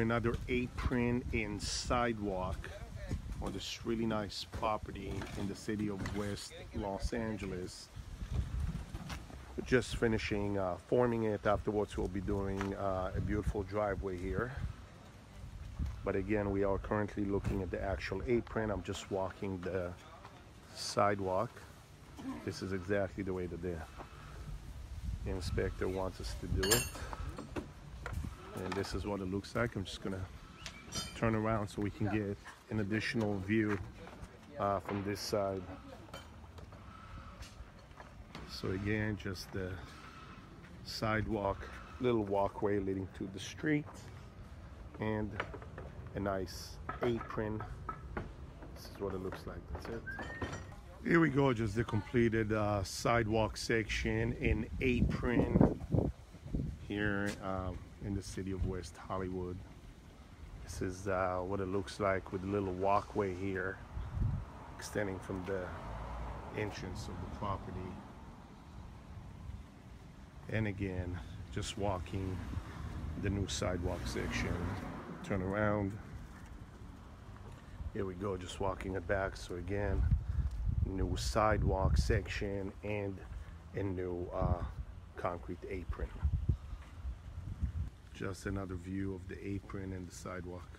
another apron in Sidewalk on this really nice property in the city of West Los Angeles. We're just finishing forming it. Afterwards we'll be doing a beautiful driveway here. But again, we are currently looking at the actual apron. I'm just walking the sidewalk. This is exactly the way that the inspector wants us to do it. And this is what it looks like. I'm just gonna turn around so we can get an additional view from this side. So again, just the sidewalk, little walkway leading to the street, and a nice apron. This is what it looks like. That's it. Here we go, just the completed sidewalk section in Apron here in the city of West Hollywood. This is what it looks like with a little walkway here extending from the entrance of the property. And again, just walking the new sidewalk section. Turn around. Here we go, just walking it back. So again, new sidewalk section and a new concrete apron. Just another view of the apron and the sidewalk.